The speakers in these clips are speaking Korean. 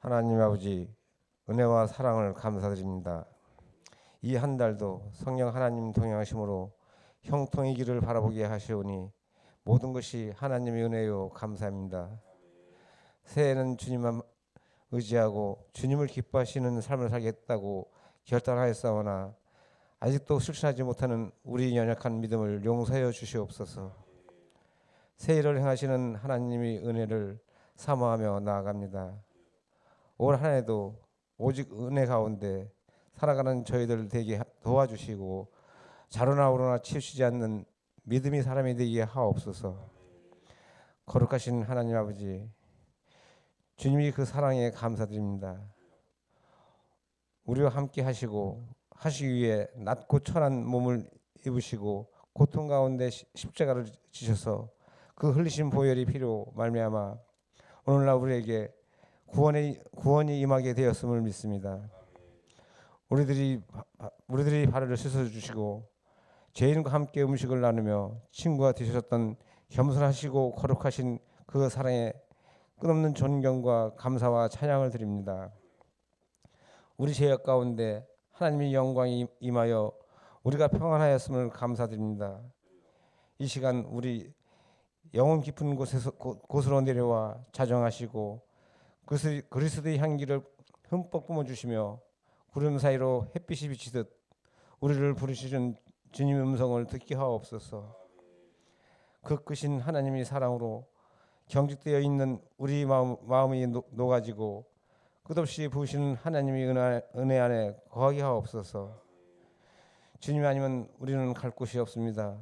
하나님 아버지, 은혜와 사랑을 감사드립니다. 이 한 달도 성령 하나님 동행하심으로 형통의 길을 바라보게 하시오니 모든 것이 하나님의 은혜요 감사합니다. 새해에는 주님만 의지하고 주님을 기뻐하시는 삶을 살겠다고 결단하였사오나 아직도 실천하지 못하는 우리 연약한 믿음을 용서하여 주시옵소서. 새해를 행하시는 하나님의 은혜를 사모하며 나아갑니다. 올 한 해도 오직 은혜 가운데 살아가는 저희들 되게 도와주시고 자로나 우로나 치우치지 않는 믿음이 사람이 되게 하옵소서. 거룩하신 하나님 아버지, 주님이 그 사랑에 감사드립니다. 우리와 함께 하시기 위해 낮고 천한 몸을 입으시고 고통 가운데 십자가를 지셔서 그 흘리신 보혈이 피로 말미암아 오늘날 우리에게 구원이 임하게 되었음을 믿습니다. 우리들이 발을 씻어 주시고 죄인과 함께 음식을 나누며 친구가 되셨던 겸손하시고 거룩하신 그 사랑에 끝없는 존경과 감사와 찬양을 드립니다. 우리 죄악 가운데 하나님의 영광이 임하여 우리가 평안하였음을 감사드립니다. 이 시간 우리 영혼 깊은 곳으로 내려와 자정하시고 그리스도의 향기를 흠뻑 뿜어주시며 구름 사이로 햇빛이 비치듯 우리를 부르시는 주님의 음성을 듣게 하옵소서. 그 크신 하나님의 사랑으로 경직되어 있는 우리 마음이 녹아지고 끝없이 부으시는 하나님의 은혜 안에 거하게 하옵소서. 주님 아니면 우리는 갈 곳이 없습니다.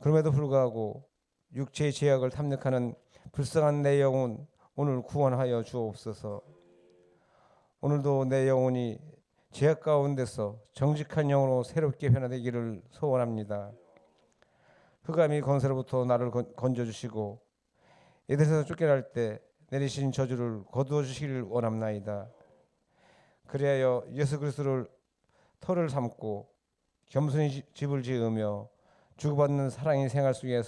그럼에도 불구하고 육체의 죄악을 탐닉하는 불쌍한 내 영혼 오늘 구원하여 주옵소서. 오늘도 내 영혼이 죄악 가운데서 정직한 영으로 새롭게 변화되기를 소원합니다. 흑암이 건설로부터 나를 건져주시고 에덴에서 쫓겨날 때 내리신 저주를 거두어 주시기를 원합나이다. 그리하여 예수 그리스도를 터를 삼고 겸손히 집을 지으며 주고받는 사랑의 생활 속에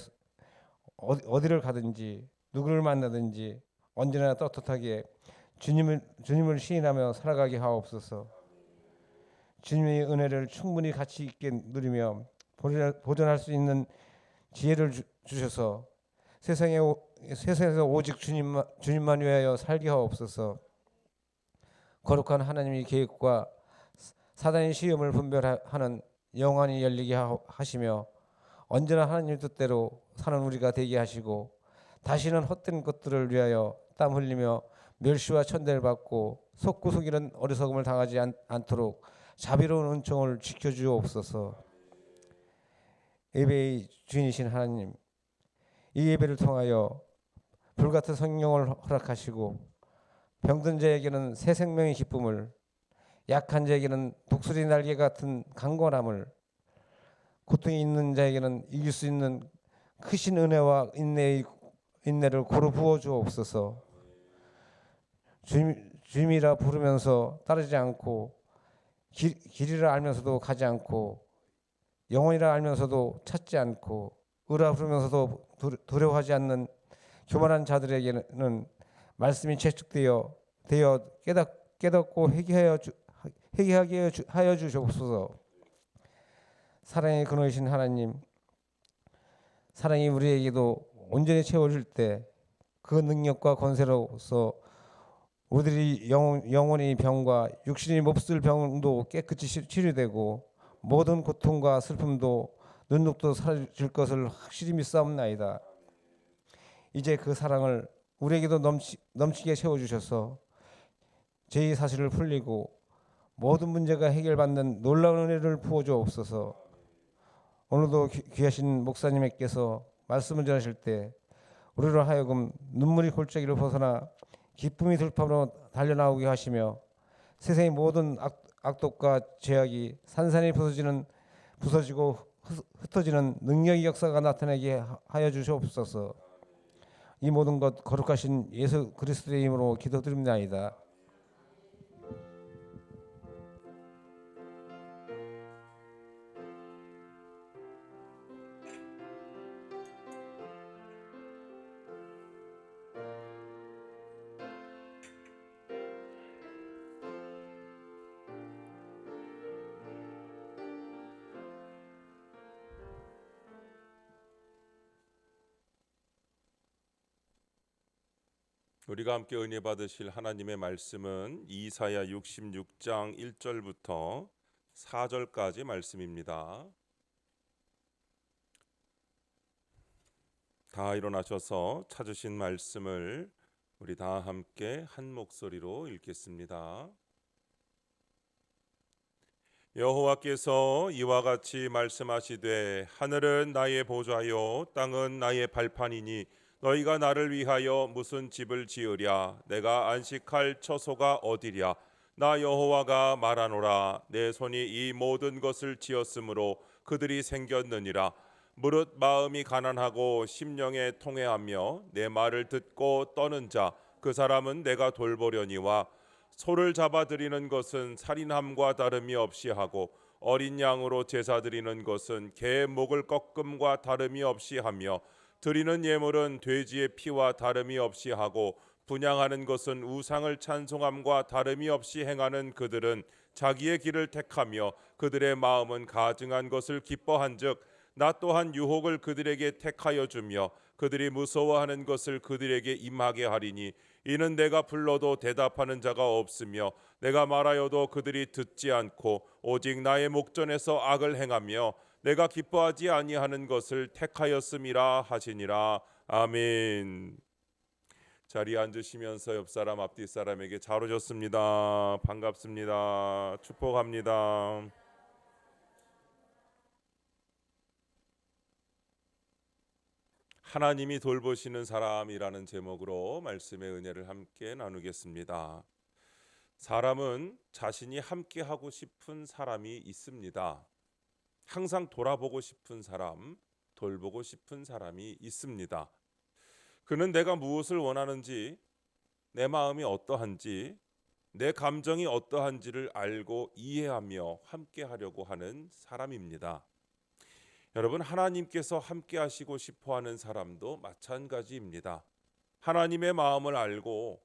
어디를 가든지 누구를 만나든지 언제나 떳떳하게 주님을 시인하며 살아가게 하옵소서. 주님의 은혜를 충분히 가치 있게 누리며 보존할 수 있는 지혜를 주셔서 세상에서 오직 주님만 위하여 살게 하옵소서. 거룩한 하나님의 계획과 사단의 시험을 분별하는 영안이 열리게 하시며 언제나 하나님 뜻대로 사는 우리가 되게 하시고 다시는 헛된 것들을 위하여 땀 흘리며 멸시와 천대를 받고 속고 속이는 어리석음을 당하지 않도록 자비로운 은총을 지켜주옵소서. 예배의 주인이신 하나님, 이 예배를 통하여 불같은 성령을 허락하시고 병든 자에게는 새 생명의 기쁨을, 약한 자에게는 독수리 날개 같은 강건함을, 고통이 있는 자에게는 이길 수 있는 크신 은혜와 인내를 고루 부어 주옵소서. 주님이라 부르면서 따르지 않고 길이라 알면서도 가지 않고 영혼이라 알면서도 찾지 않고 의라 부르면서도 두려워하지 않는 교만한 자들에게는 말씀이 채축되어 깨닫고 회개하게 하여 주옵소서. 사랑의 근원이신 하나님, 사랑이 우리에게도 온전히 채워질 때 그 능력과 권세로서 우리들이 영혼의 병과 육신이 몹쓸 병도 깨끗이 치료되고 모든 고통과 슬픔도 눈독도 사라질 것을 확실히 믿사옵나이다. 이제 그 사랑을 우리에게도 넘치게 채워주셔서 죄의 사실을 풀리고 모든 문제가 해결받는 놀라운 은혜를 부어주옵소서. 오늘도 귀하신 목사님께서 말씀을 전하실 때 우리로 하여금 눈물이 골짜기를 벗어나 기쁨이 들판으로 달려나오게 하시며 세상의 모든 악독과 죄악이 산산이 부서지고 흩어지는 능력의 역사가 나타나게 하여 주시옵소서. 이 모든 것 거룩하신 예수 그리스도의 이름으로 기도드립니다. 우리가 함께 은혜 받으실 하나님의 말씀은 이사야 66장 1절부터 4절까지 말씀입니다. 다 일어나셔서 찾으신 말씀을 우리 다 함께 한 목소리로 읽겠습니다. 여호와께서 이와 같이 말씀하시되 하늘은 나의 보좌요 땅은 나의 발판이니 너희가 나를 위하여 무슨 집을 지으랴 내가 안식할 처소가 어디랴 나 여호와가 말하노라 내 손이 이 모든 것을 지었으므로 그들이 생겼느니라 무릇 마음이 가난하고 심령에 통회하며 내 말을 듣고 떠는 자 그 사람은 내가 돌보려니와 소를 잡아 드리는 것은 살인함과 다름이 없이 하고 어린 양으로 제사 드리는 것은 개의 목을 꺾음과 다름이 없이 하며 드리는 예물은 돼지의 피와 다름이 없이 하고 분향하는 것은 우상을 찬송함과 다름이 없이 행하는 그들은 자기의 길을 택하며 그들의 마음은 가증한 것을 기뻐한즉 나 또한 유혹을 그들에게 택하여 주며 그들이 무서워하는 것을 그들에게 임하게 하리니 이는 내가 불러도 대답하는 자가 없으며 내가 말하여도 그들이 듣지 않고 오직 나의 목전에서 악을 행하며 내가 기뻐하지 아니하는 것을 택하였음이라 하시니라. 아멘. 자리에 앉으시면서 옆 사람 앞뒤 사람에게 잘 오셨습니다. 반갑습니다. 축복합니다. 하나님이 돌보시는 사람이라는 제목으로 말씀의 은혜를 함께 나누겠습니다. 사람은 자신이 함께 하고 싶은 사람이 있습니다. 항상 돌아보고 싶은 사람, 돌보고 싶은 사람이 있습니다. 그는 내가 무엇을 원하는지, 내 마음이 어떠한지, 내 감정이 어떠한지를 알고 이해하며 함께 하려고 하는 사람입니다. 여러분, 하나님께서 함께 하시고 싶어 하는 사람도 마찬가지입니다. 하나님의 마음을 알고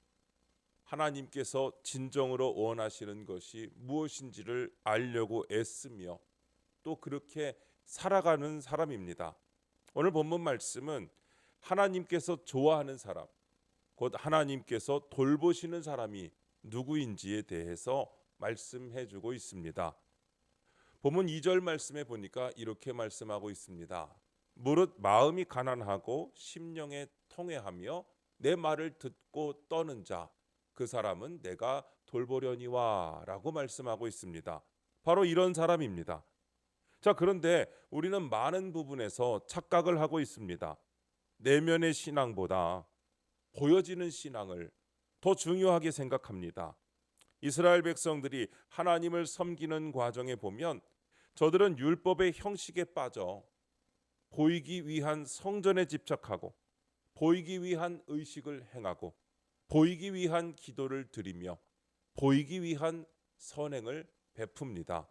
하나님께서 진정으로 원하시는 것이 무엇인지를 알려고 애쓰며 또 그렇게 살아가는 사람입니다. 오늘 본문 말씀은 하나님께서 좋아하는 사람, 곧 하나님께서 돌보시는 사람이 누구인지에 대해서 말씀해 주고 있습니다. 본문 2절 말씀에 보니까 이렇게 말씀하고 있습니다. 무릇 마음이 가난하고 심령에 통회하며 내 말을 듣고 떠는 자 그 사람은 내가 돌보려니와 라고 말씀하고 있습니다. 바로 이런 사람입니다. 자, 그런데 우리는 많은 부분에서 착각을 하고 있습니다. 내면의 신앙보다 보여지는 신앙을 더 중요하게 생각합니다. 이스라엘 백성들이 하나님을 섬기는 과정에 보면 저들은 율법의 형식에 빠져 보이기 위한 성전에 집착하고 보이기 위한 의식을 행하고 보이기 위한 기도를 드리며 보이기 위한 선행을 베풉니다.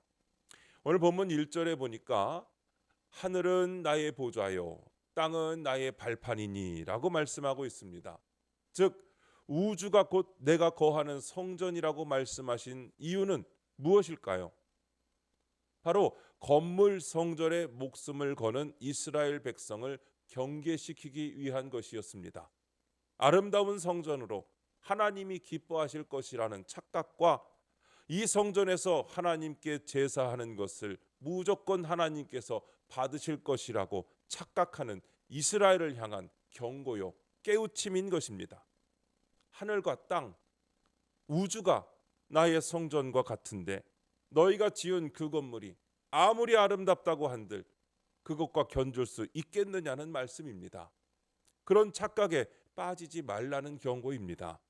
오늘 본문 1절에 보니까 하늘은 나의 보좌요 땅은 나의 발판이니 라고 말씀하고 있습니다. 즉 우주가 곧 내가 거하는 성전이라고 말씀하신 이유는 무엇일까요? 바로 건물 성전에 목숨을 거는 이스라엘 백성을 경계시키기 위한 것이었습니다. 아름다운 성전으로 하나님이 기뻐하실 것이라는 착각과 이 성전에서 하나님께 제사하는 것을 무조건 하나님께서 받으실 것이라고 착각하는 이스라엘을 향한 경고요, 깨우침인 것입니다. 하늘과 땅, 우주가 나의 성전과 같은데 너희가 지은 그 건물이 아무리 아름답다고 한들 그것과 견줄 수 있겠느냐는 말씀입니다. 그런 착각에 빠지지 말라는 경고입니다.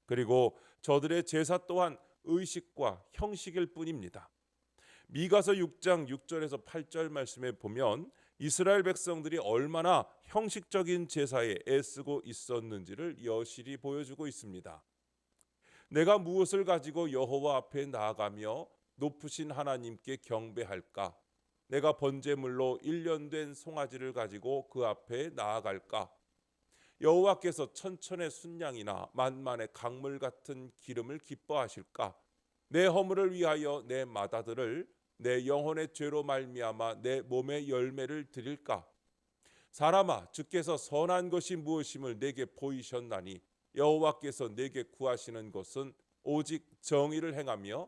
그리고 저들의 제사 또한 의식과 형식일 뿐입니다. 미가서 6장 6절에서 8절 말씀에 보면 이스라엘 백성들이 얼마나 형식적인 제사에 애쓰고 있었는지를 여실히 보여주고 있습니다. 내가 무엇을 가지고 여호와 앞에 나아가며 높으신 하나님께 경배할까? 내가 번제물로 1년 된 송아지를 가지고 그 앞에 나아갈까? 여호와께서 천천의 순양이나 만만의 강물 같은 기름을 기뻐하실까? 내 허물을 위하여 내 마다들을 내 영혼의 죄로 말미암아 내 몸의 열매를 드릴까? 사람아, 주께서 선한 것이 무엇임을 내게 보이셨나니 여호와께서 내게 구하시는 것은 오직 정의를 행하며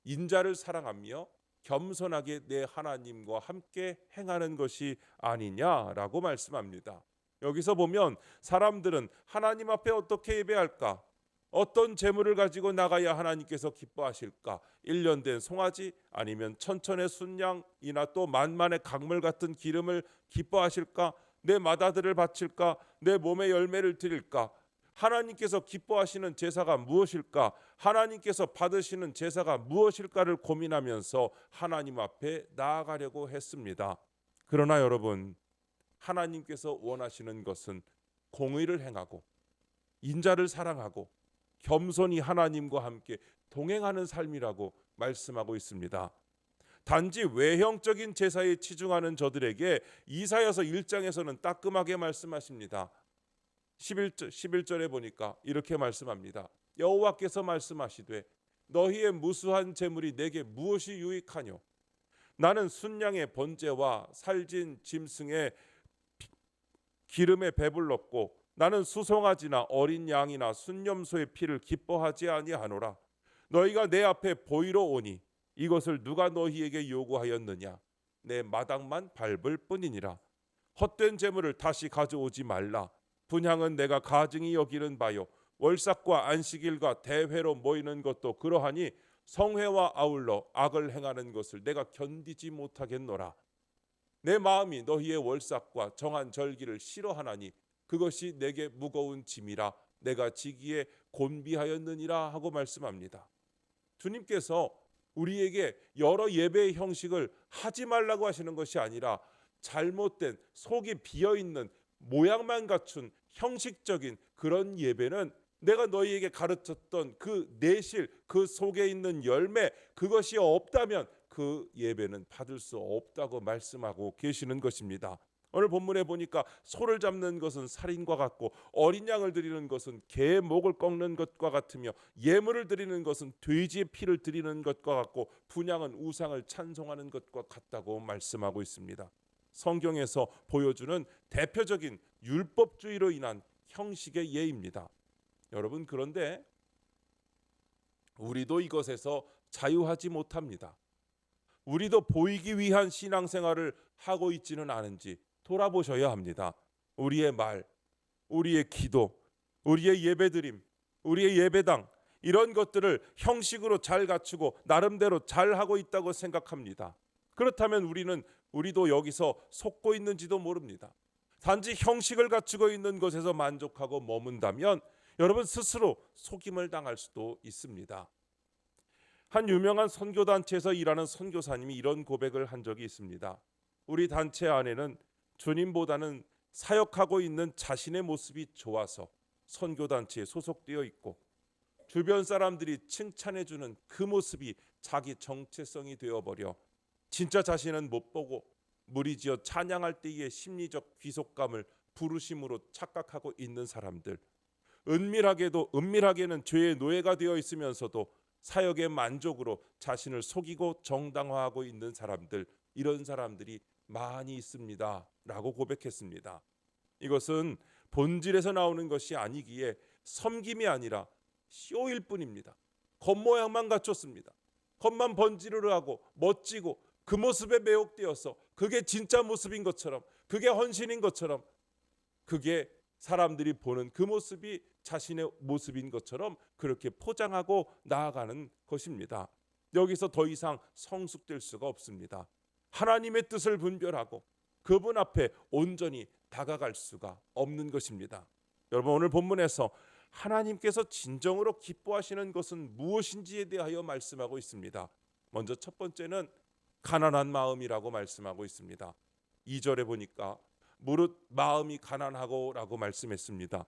인자를 사랑하며 겸손하게 내 하나님과 함께 행하는 것이 아니냐라고 말씀합니다. 여기서 보면 사람들은 하나님 앞에 어떻게 예배할까? 어떤 재물을 가지고 나가야 하나님께서 기뻐하실까? 1년 된 송아지 아니면 천천의 순양이나 또 만만의 강물 같은 기름을 기뻐하실까? 내 맏아들을 바칠까? 내 몸의 열매를 드릴까? 하나님께서 기뻐하시는 제사가 무엇일까? 하나님께서 받으시는 제사가 무엇일까를 고민하면서 하나님 앞에 나아가려고 했습니다. 그러나 여러분, 하나님께서 원하시는 것은 공의를 행하고 인자를 사랑하고 겸손히 하나님과 함께 동행하는 삶이라고 말씀하고 있습니다. 단지 외형적인 제사에 치중하는 저들에게 이사야서 1장에서는 따끔하게 말씀하십니다. 11절에 보니까 이렇게 말씀합니다. 여호와께서 말씀하시되 너희의 무수한 재물이 내게 무엇이 유익하뇨? 나는 순양의 번제와 살진 짐승의 기름에 배불렀고 나는 수송아지나 어린 양이나 순념소의 피를 기뻐하지 아니하노라. 너희가 내 앞에 보이러 오니 이것을 누가 너희에게 요구하였느냐? 내 마당만 밟을 뿐이니라. 헛된 재물을 다시 가져오지 말라. 분향은 내가 가증히 여기는 바요 월삭과 안식일과 대회로 모이는 것도 그러하니 성회와 아울러 악을 행하는 것을 내가 견디지 못하겠노라. 내 마음이 너희의 월삭과 정한 절기를 싫어하나니 그것이 내게 무거운 짐이라 내가 지기에 곤비하였느니라 하고 말씀합니다. 주님께서 우리에게 여러 예배의 형식을 하지 말라고 하시는 것이 아니라 잘못된 속이 비어있는 모양만 갖춘 형식적인 그런 예배는 내가 너희에게 가르쳤던 그 내실, 그 속에 있는 열매, 그것이 없다면 그 예배는 받을 수 없다고 말씀하고 계시는 것입니다. 오늘 본문에 보니까 소를 잡는 것은 살인과 같고 어린 양을 드리는 것은 개의 목을 꺾는 것과 같으며 예물을 드리는 것은 돼지의 피를 드리는 것과 같고 분향은 우상을 찬송하는 것과 같다고 말씀하고 있습니다. 성경에서 보여주는 대표적인 율법주의로 인한 형식의 예입니다. 여러분, 그런데 우리도 이것에서 자유하지 못합니다. 우리도 보이기 위한 신앙생활을 하고 있지는 않은지 돌아보셔야 합니다. 우리의 말, 우리의 기도, 우리의 예배드림, 우리의 예배당 이런 것들을 형식으로 잘 갖추고 나름대로 잘 하고 있다고 생각합니다. 그렇다면 우리도 여기서 속고 있는지도 모릅니다. 단지 형식을 갖추고 있는 것에서 만족하고 머문다면 여러분 스스로 속임을 당할 수도 있습니다. 한 유명한 선교단체에서 일하는 선교사님이 이런 고백을 한 적이 있습니다. 우리 단체 안에는 주님보다는 사역하고 있는 자신의 모습이 좋아서 선교단체에 소속되어 있고 주변 사람들이 칭찬해주는 그 모습이 자기 정체성이 되어버려 진짜 자신은 못 보고 무리지어 찬양할 때의 심리적 귀속감을 부르심으로 착각하고 있는 사람들, 은밀하게는 죄의 노예가 되어 있으면서도 사역의 만족으로 자신을 속이고 정당화하고 있는 사람들, 이런 사람들이 많이 있습니다 라고 고백했습니다. 이것은 본질에서 나오는 것이 아니기에 섬김이 아니라 쇼일 뿐입니다. 겉모양만 갖췄습니다. 겉만 번지르르 하고 멋지고 그 모습에 매혹되어서 그게 진짜 모습인 것처럼, 그게 헌신인 것처럼, 그게 사람들이 보는 그 모습이 자신의 모습인 것처럼 그렇게 포장하고 나아가는 것입니다. 여기서 더 이상 성숙될 수가 없습니다. 하나님의 뜻을 분별하고 그분 앞에 온전히 다가갈 수가 없는 것입니다. 여러분, 오늘 본문에서 하나님께서 진정으로 기뻐하시는 것은 무엇인지에 대하여 말씀하고 있습니다. 먼저 첫 번째는 가난한 마음이라고 말씀하고 있습니다. 2절에 보니까 무릇 마음이 가난하고 라고 말씀했습니다.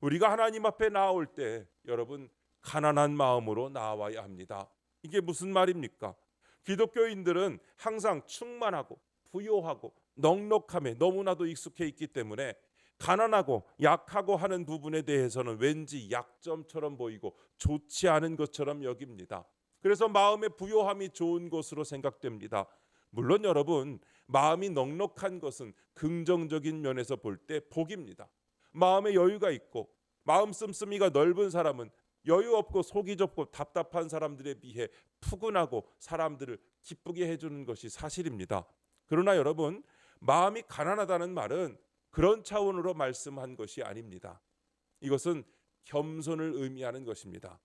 우리가 하나님 앞에 나올 때 여러분 가난한 마음으로 나와야 합니다. 이게 무슨 말입니까? 기독교인들은 항상 충만하고 부요하고 넉넉함에 너무나도 익숙해 있기 때문에 가난하고 약하고 하는 부분에 대해서는 왠지 약점처럼 보이고 좋지 않은 것처럼 여깁니다. 그래서 마음의 부요함이 좋은 것으로 생각됩니다. 물론 여러분, 마음이 넉넉한 것은 긍정적인 면에서 볼 때 복입니다. 마음에 여유가 있고 마음 씀씀이가 넓은 사람은 여유 없고 속이 좁고 답답한 사람들에 비해 푸근하고 사람들을 기쁘게 해주는 것이 사실입니다. 그러나 여러분, 마음이 가난하다는 말은 그런 차원으로 말씀한 것이 아닙니다. 이것은 겸손을 의미하는 것입니다.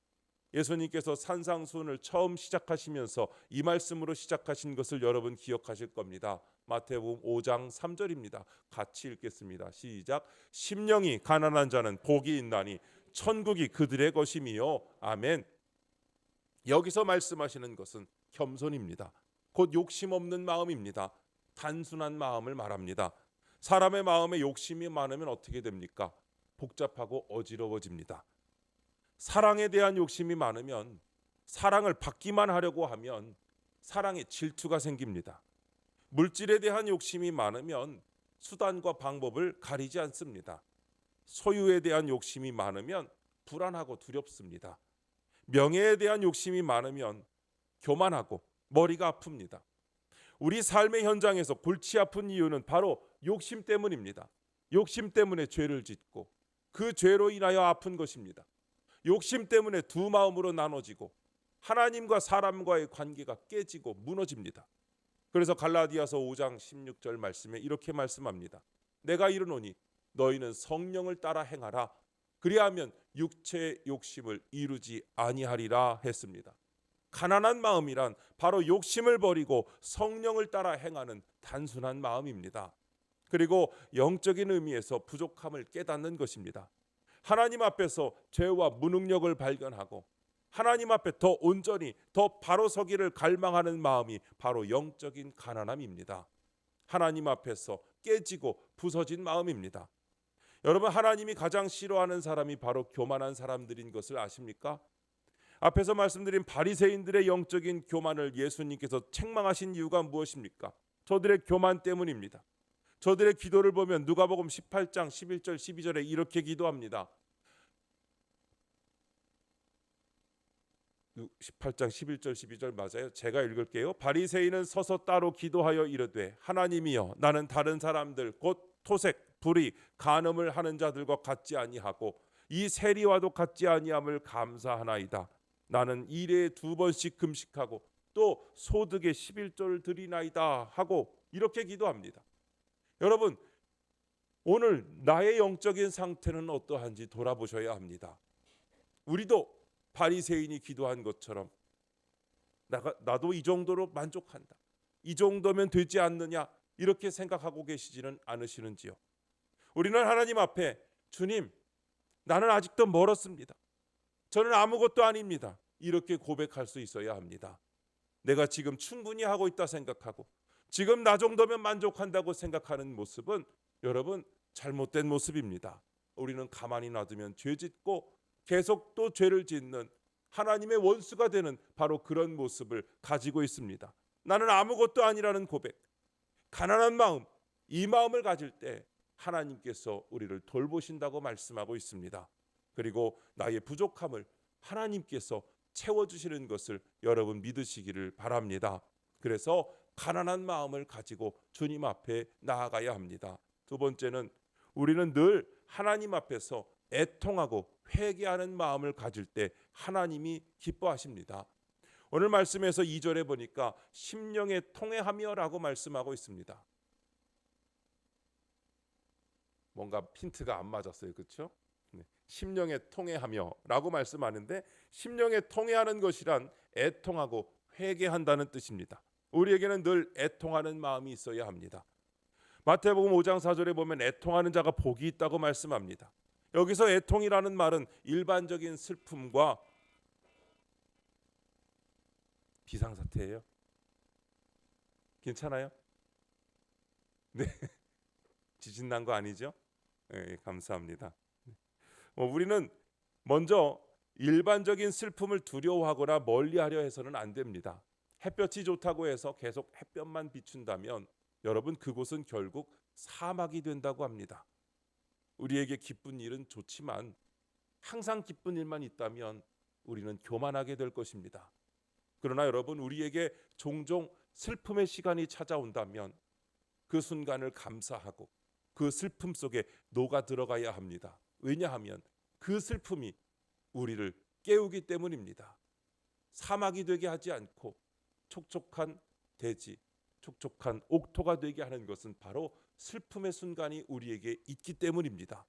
예수님께서 산상수훈을 처음 시작하시면서 이 말씀으로 시작하신 것을 여러분 기억하실 겁니다. 마태복음 5장 3절입니다. 같이 읽겠습니다. 시작. 심령이 가난한 자는 복이 있나니 천국이 그들의 것임이요. 아멘. 여기서 말씀하시는 것은 겸손입니다. 곧 욕심 없는 마음입니다. 단순한 마음을 말합니다. 사람의 마음에 욕심이 많으면 어떻게 됩니까? 복잡하고 어지러워집니다. 사랑에 대한 욕심이 많으면, 사랑을 받기만 하려고 하면 사랑에 질투가 생깁니다. 물질에 대한 욕심이 많으면 수단과 방법을 가리지 않습니다. 소유에 대한 욕심이 많으면 불안하고 두렵습니다. 명예에 대한 욕심이 많으면 교만하고 머리가 아픕니다. 우리 삶의 현장에서 골치 아픈 이유는 바로 욕심 때문입니다. 욕심 때문에 죄를 짓고 그 죄로 인하여 아픈 것입니다. 욕심 때문에 두 마음으로 나눠지고 하나님과 사람과의 관계가 깨지고 무너집니다. 그래서 갈라디아서 5장 16절 말씀에 이렇게 말씀합니다. 내가 이르노니 너희는 성령을 따라 행하라. 그리하면 육체의 욕심을 이루지 아니하리라 했습니다. 가난한 마음이란 바로 욕심을 버리고 성령을 따라 행하는 단순한 마음입니다. 그리고 영적인 의미에서 부족함을 깨닫는 것입니다. 하나님 앞에서 죄와 무능력을 발견하고 하나님 앞에 더 온전히 더 바로 서기를 갈망하는 마음이 바로 영적인 가난함입니다. 하나님 앞에서 깨지고 부서진 마음입니다. 여러분, 하나님이 가장 싫어하는 사람이 바로 교만한 사람들인 것을 아십니까? 앞에서 말씀드린 바리새인들의 영적인 교만을 예수님께서 책망하신 이유가 무엇입니까? 저들의 교만 때문입니다. 저들의 기도를 보면 누가복음 18장 11절 12절에 이렇게 기도합니다. 18장 11절 12절 맞아요? 제가 읽을게요. 바리새인은 서서 따로 기도하여 이르되 하나님이여, 나는 다른 사람들 곧 토색, 불의, 간음을 하는 자들과 같지 아니하고 이 세리와도 같지 아니함을 감사하나이다. 나는 일에 2번씩 금식하고 또 소득의 11조를 드리나이다 하고 이렇게 기도합니다. 여러분, 오늘 나의 영적인 상태는 어떠한지 돌아보셔야 합니다. 우리도 바리새인이 기도한 것처럼 나도 이 정도로 만족한다, 이 정도면 되지 않느냐, 이렇게 생각하고 계시지는 않으시는지요? 우리는 하나님 앞에 주님, 나는 아직도 멀었습니다. 저는 아무것도 아닙니다. 이렇게 고백할 수 있어야 합니다. 내가 지금 충분히 하고 있다 생각하고 지금 나 정도면 만족한다고 생각하는 모습은 여러분 잘못된 모습입니다. 우리는 가만히 놔두면 죄짓고 계속 또 죄를 짓는 하나님의 원수가 되는 바로 그런 모습을 가지고 있습니다. 나는 아무것도 아니라는 고백, 가난한 마음, 이 마음을 가질 때 하나님께서 우리를 돌보신다고 말씀하고 있습니다. 그리고 나의 부족함을 하나님께서 채워주시는 것을 여러분 믿으시기를 바랍니다. 그래서 가난한 마음을 가지고 주님 앞에 나아가야 합니다. 두 번째는 우리는 늘 하나님 앞에서 애통하고 회개하는 마음을 가질 때 하나님이 기뻐하십니다. 오늘 말씀에서 2절에 보니까 심령에 통회하며라고 말씀하고 있습니다. 뭔가 핀트가 안 맞았어요, 그렇죠? 심령에 통회하며라고 말씀하는데, 심령에 통회하는 것이란 애통하고 회개한다는 뜻입니다. 우리에게는 늘 애통하는 마음이 있어야 합니다. 마태복음 5장 4절에 보면 애통하는 자가 복이 있다고 말씀합니다. 여기서 애통이라는 말은 일반적인 슬픔과 비상사태예요. 괜찮아요? 네, 지진 난 거 아니죠? 네, 감사합니다. 우리는 먼저 일반적인 슬픔을 두려워하거나 멀리하려 해서는 안 됩니다. 햇볕이 좋다고 해서 계속 햇볕만 비춘다면 여러분 그곳은 결국 사막이 된다고 합니다. 우리에게 기쁜 일은 좋지만 항상 기쁜 일만 있다면 우리는 교만하게 될 것입니다. 그러나 여러분, 우리에게 종종 슬픔의 시간이 찾아온다면 그 순간을 감사하고 그 슬픔 속에 녹아 들어가야 합니다. 왜냐하면 그 슬픔이 우리를 깨우기 때문입니다. 사막이 되게 하지 않고 촉촉한 대지, 촉촉한 옥토가 되게 하는 것은 바로 슬픔의 순간이 우리에게 있기 때문입니다.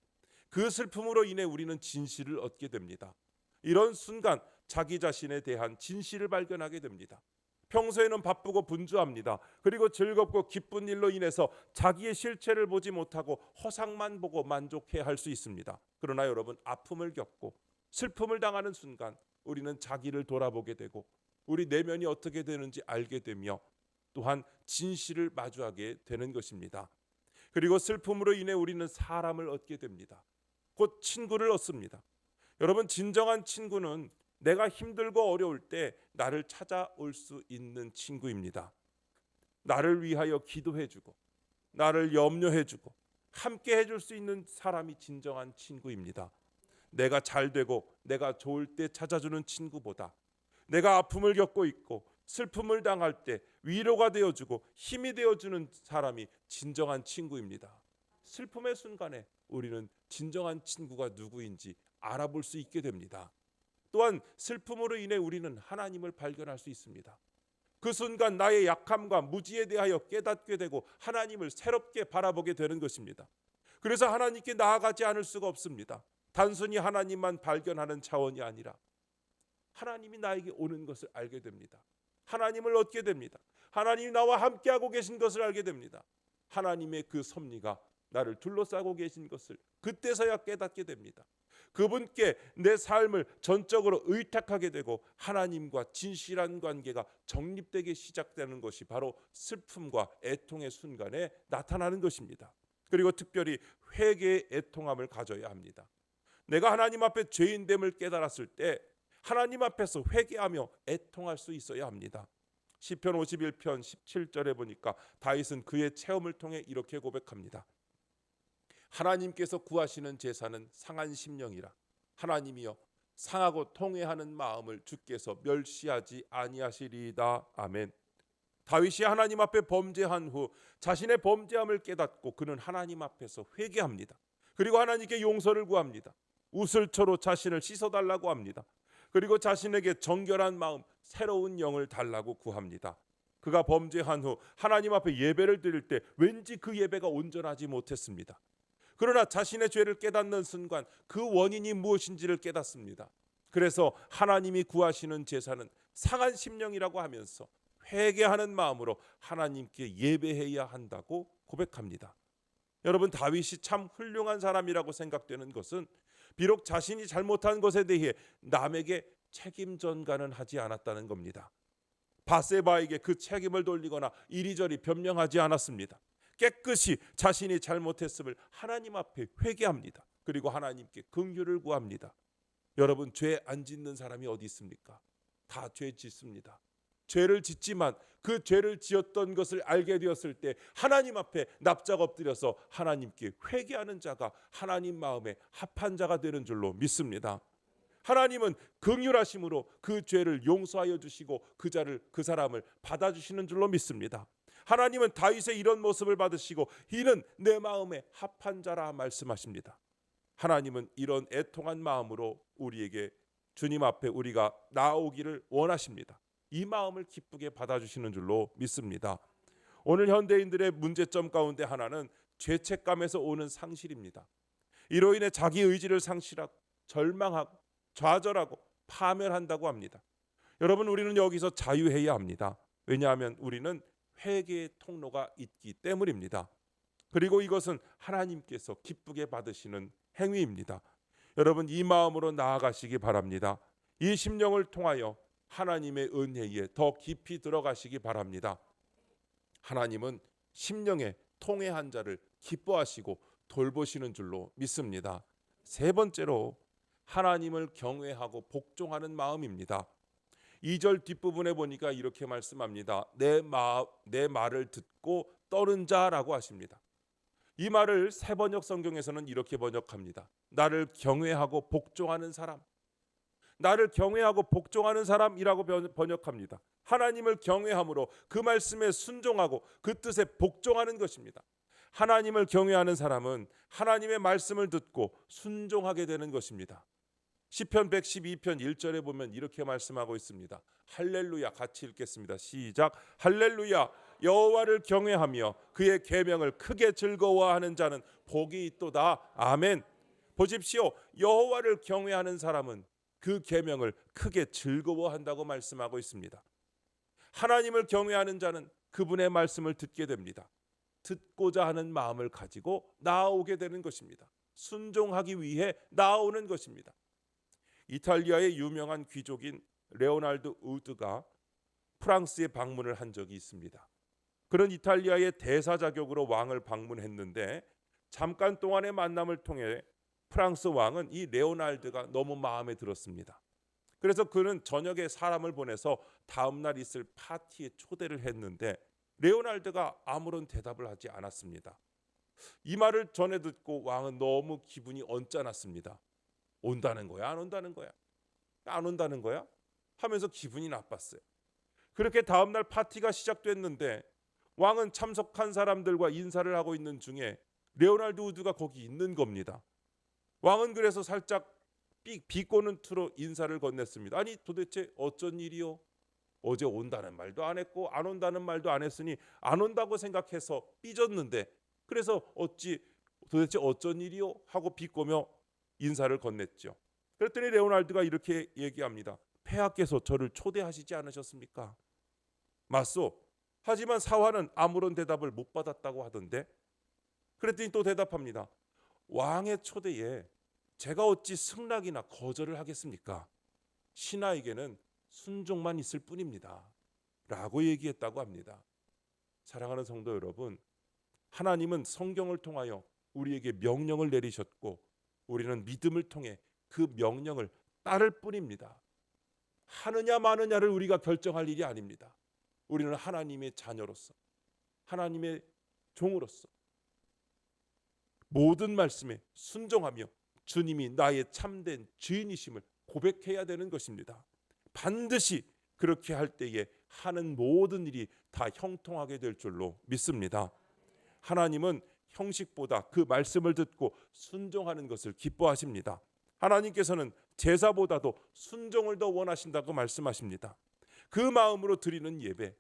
그 슬픔으로 인해 우리는 진실을 얻게 됩니다. 이런 순간 자기 자신에 대한 진실을 발견하게 됩니다. 평소에는 바쁘고 분주합니다. 그리고 즐겁고 기쁜 일로 인해서 자기의 실체를 보지 못하고 허상만 보고 만족해야 할 수 있습니다. 그러나 여러분, 아픔을 겪고 슬픔을 당하는 순간 우리는 자기를 돌아보게 되고 우리 내면이 어떻게 되는지 알게 되며 또한 진실을 마주하게 되는 것입니다. 그리고 슬픔으로 인해 우리는 사람을 얻게 됩니다. 곧 친구를 얻습니다. 여러분, 진정한 친구는 내가 힘들고 어려울 때 나를 찾아올 수 있는 친구입니다. 나를 위하여 기도해주고 나를 염려해주고 함께 해줄 수 있는 사람이 진정한 친구입니다. 내가 잘 되고 내가 좋을 때 찾아주는 친구보다 내가 아픔을 겪고 있고 슬픔을 당할 때 위로가 되어주고 힘이 되어주는 사람이 진정한 친구입니다. 슬픔의 순간에 우리는 진정한 친구가 누구인지 알아볼 수 있게 됩니다. 또한 슬픔으로 인해 우리는 하나님을 발견할 수 있습니다. 그 순간 나의 약함과 무지에 대하여 깨닫게 되고 하나님을 새롭게 바라보게 되는 것입니다. 그래서 하나님께 나아가지 않을 수가 없습니다. 단순히 하나님만 발견하는 차원이 아니라 하나님이 나에게 오는 것을 알게 됩니다. 하나님을 얻게 됩니다. 하나님이 나와 함께하고 계신 것을 알게 됩니다. 하나님의 그 섭리가 나를 둘러싸고 계신 것을 그때서야 깨닫게 됩니다. 그분께 내 삶을 전적으로 의탁하게 되고 하나님과 진실한 관계가 정립되게 시작되는 것이 바로 슬픔과 애통의 순간에 나타나는 것입니다. 그리고 특별히 회개의 애통함을 가져야 합니다. 내가 하나님 앞에 죄인됨을 깨달았을 때 하나님 앞에서 회개하며 애통할 수 있어야 합니다. 시편 51편 17절에 보니까 다윗은 그의 체험을 통해 이렇게 고백합니다. 하나님께서 구하시는 제사는 상한 심령이라. 하나님이여, 상하고 통회하는 마음을 주께서 멸시하지 아니하시리이다. 아멘. 다윗이 하나님 앞에 범죄한 후 자신의 범죄함을 깨닫고 그는 하나님 앞에서 회개합니다. 그리고 하나님께 용서를 구합니다. 우슬초로 자신을 씻어달라고 합니다. 그리고 자신에게 정결한 마음, 새로운 영을 달라고 구합니다. 그가 범죄한 후 하나님 앞에 예배를 드릴 때 왠지 그 예배가 온전하지 못했습니다. 그러나 자신의 죄를 깨닫는 순간 그 원인이 무엇인지를 깨닫습니다. 그래서 하나님이 구하시는 제사는 상한 심령이라고 하면서 회개하는 마음으로 하나님께 예배해야 한다고 고백합니다. 여러분, 다윗이 참 훌륭한 사람이라고 생각되는 것은 비록 자신이 잘못한 것에 대해 남에게 책임 전가는 하지 않았다는 겁니다. 바세바에게 그 책임을 돌리거나 이리저리 변명하지 않았습니다. 깨끗이 자신이 잘못했음을 하나님 앞에 회개합니다. 그리고 하나님께 긍휼을 구합니다. 여러분, 죄 안 짓는 사람이 어디 있습니까? 다 죄 짓습니다. 죄를 짓지만 그 죄를 지었던 것을 알게 되었을 때 하나님 앞에 납작 엎드려서 하나님께 회개하는 자가 하나님 마음에 합한 자가 되는 줄로 믿습니다. 하나님은 긍휼하심으로 그 죄를 용서하여 주시고 그 사람을 받아주시는 줄로 믿습니다. 하나님은 다윗의 이런 모습을 받으시고 이는 내 마음에 합한 자라 말씀하십니다. 하나님은 이런 애통한 마음으로 우리에게 주님 앞에 우리가 나오기를 원하십니다. 이 마음을 기쁘게 받아주시는 줄로 믿습니다. 오늘 현대인들의 문제점 가운데 하나는 죄책감에서 오는 상실입니다. 이로 인해 자기 의지를 상실하고 절망하고 좌절하고 파멸한다고 합니다. 여러분, 우리는 여기서 자유해야 합니다. 왜냐하면 우리는 회개의 통로가 있기 때문입니다. 그리고 이것은 하나님께서 기쁘게 받으시는 행위입니다. 여러분, 이 마음으로 나아가시기 바랍니다. 이 심령을 통하여 하나님의 은혜에 더 깊이 들어가시기 바랍니다. 하나님은 심령에 통회한 자를 기뻐하시고 돌보시는 줄로 믿습니다. 세 번째로 하나님을 경외하고 복종하는 마음입니다. 2절 뒷부분에 보니까 이렇게 말씀합니다. 내 말을 듣고 떠는 자라고 하십니다. 이 말을 새번역 성경에서는 이렇게 번역합니다. 나를 경외하고 복종하는 사람. 나를 경외하고 복종하는 사람이라고 번역합니다. 하나님을 경외함으로 그 말씀에 순종하고 그 뜻에 복종하는 것입니다. 하나님을 경외하는 사람은 하나님의 말씀을 듣고 순종하게 되는 것입니다. 시편 112편 1절에 보면 이렇게 말씀하고 있습니다. 할렐루야, 같이 읽겠습니다. 시작. 할렐루야, 여호와를 경외하며 그의 계명을 크게 즐거워하는 자는 복이 있도다. 아멘. 보십시오. 여호와를 경외하는 사람은 그 계명을 크게 즐거워한다고 말씀하고 있습니다. 하나님을 경외하는 자는 그분의 말씀을 듣게 됩니다. 듣고자 하는 마음을 가지고 나아오게 되는 것입니다. 순종하기 위해 나아오는 것입니다. 이탈리아의 유명한 귀족인 레오날드 우드가 프랑스에 방문을 한 적이 있습니다. 그는 이탈리아의 대사 자격으로 왕을 방문했는데 잠깐 동안의 만남을 통해 프랑스 왕은 이 레오날드가 너무 마음에 들었습니다. 그래서 그는 저녁에 사람을 보내서 다음날 있을 파티에 초대를 했는데 레오날드가 아무런 대답을 하지 않았습니다. 이 말을 전해 듣고 왕은 너무 기분이 언짢았습니다. 온다는 거야? 안 온다는 거야? 안 온다는 거야? 하면서 기분이 나빴어요. 그렇게 다음날 파티가 시작됐는데 왕은 참석한 사람들과 인사를 하고 있는 중에 레오날드 우드가 거기 있는 겁니다. 왕은 그래서 살짝 비꼬는 투로 인사를 건넸습니다. 아니 도대체 어쩐 일이요? 어제 온다는 말도 안 했고 안 온다는 말도 안 했으니 안 온다고 생각해서 삐졌는데 그래서 도대체 어쩐 일이요? 하고 비꼬며 인사를 건넸죠. 그랬더니 레오날드가 이렇게 얘기합니다. 폐하께서 저를 초대하시지 않으셨습니까? 맞소. 하지만 사화는 아무런 대답을 못 받았다고 하던데. 그랬더니 또 대답합니다. 왕의 초대에 제가 어찌 승낙이나 거절을 하겠습니까? 신하에게는 순종만 있을 뿐입니다. 라고 얘기했다고 합니다. 사랑하는 성도 여러분, 하나님은 성경을 통하여 우리에게 명령을 내리셨고 우리는 믿음을 통해 그 명령을 따를 뿐입니다. 하느냐 마느냐를 우리가 결정할 일이 아닙니다. 우리는 하나님의 자녀로서 하나님의 종으로서 모든 말씀에 순종하며 주님이 나의 참된 주인이심을 고백해야 되는 것입니다. 반드시 그렇게 할 때에 하는 모든 일이 다 형통하게 될 줄로 믿습니다. 하나님은 형식보다 그 말씀을 듣고 순종하는 것을 기뻐하십니다. 하나님께서는 제사보다도 순종을 더 원하신다고 말씀하십니다. 그 마음으로 드리는 예배,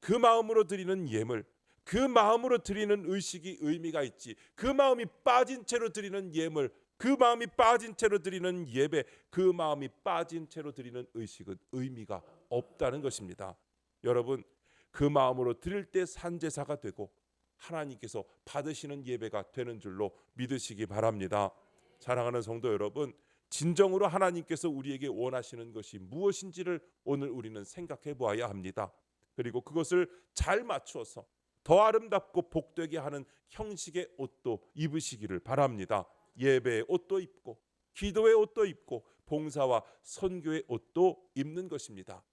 그 마음으로 드리는 예물, 그 마음으로 드리는 의식이 의미가 있지, 그 마음이 빠진 채로 드리는 예물, 그 마음이 빠진 채로 드리는 예배, 그 마음이 빠진 채로 드리는 의식은 의미가 없다는 것입니다. 여러분, 그 마음으로 드릴 때 산제사가 되고 하나님께서 받으시는 예배가 되는 줄로 믿으시기 바랍니다. 사랑하는 성도 여러분, 진정으로 하나님께서 우리에게 원하시는 것이 무엇인지를 오늘 우리는 생각해 보아야 합니다. 그리고 그것을 잘 맞추어서 더 아름답고 복되게 하는 형식의 옷도 입으시기를 바랍니다. 예배의 옷도 입고 기도의 옷도 입고 봉사와 선교의 옷도 입는 것입니다.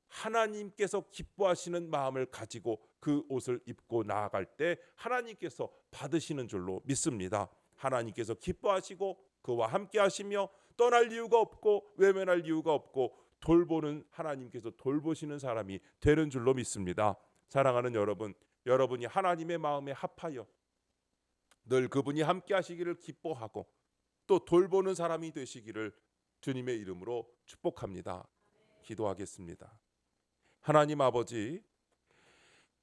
하나님께서 기뻐하시는 마음을 가지고 그 옷을 입고 나아갈 때 하나님께서 받으시는 줄로 믿습니다. 하나님께서 기뻐하시고 그와 함께 하시며 떠날 이유가 없고 외면할 이유가 없고 돌보는 하나님께서 돌보시는 사람이 되는 줄로 믿습니다. 사랑하는 여러분, 여러분이 하나님의 마음에 합하여 늘 그분이 함께 하시기를 기뻐하고 또 돌보는 사람이 되시기를 주님의 이름으로 축복합니다. 기도하겠습니다. 하나님 아버지,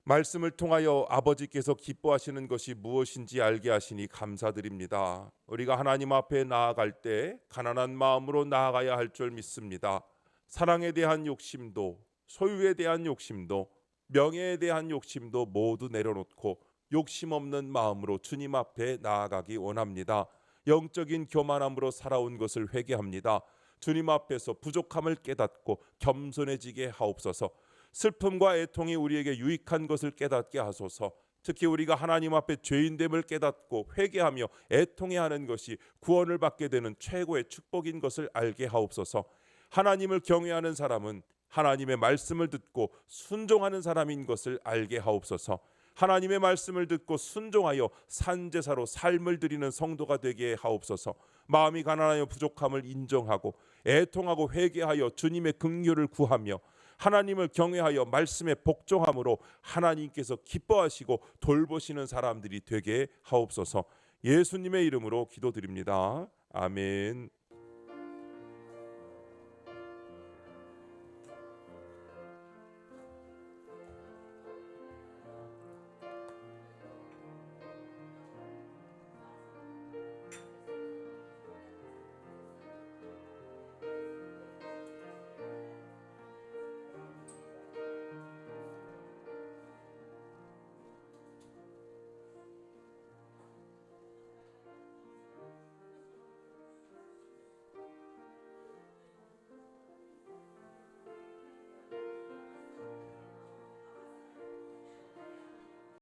말씀을 통하여 아버지께서 기뻐하시는 것이 무엇인지 알게 하시니 감사드립니다. 우리가 하나님 앞에 나아갈 때 가난한 마음으로 나아가야 할 줄 믿습니다. 사랑에 대한 욕심도, 소유에 대한 욕심도, 명예에 대한 욕심도 모두 내려놓고 욕심 없는 마음으로 주님 앞에 나아가기 원합니다. 영적인 교만함으로 살아온 것을 회개합니다. 주님 앞에서 부족함을 깨닫고 겸손해지게 하옵소서. 슬픔과 애통이 우리에게 유익한 것을 깨닫게 하소서. 특히 우리가 하나님 앞에 죄인됨을 깨닫고 회개하며 애통해야 하는 것이 구원을 받게 되는 최고의 축복인 것을 알게 하옵소서. 하나님을 경외하는 사람은 하나님의 말씀을 듣고 순종하는 사람인 것을 알게 하옵소서. 하나님의 말씀을 듣고 순종하여 산제사로 삶을 드리는 성도가 되게 하옵소서. 마음이 가난하여 부족함을 인정하고 애통하고 회개하여 주님의 긍휼을 구하며 하나님을 경외하여 말씀에 복종함으로 하나님께서 기뻐하시고 돌보시는 사람들이 되게 하옵소서. 예수님의 이름으로 기도드립니다. 아멘.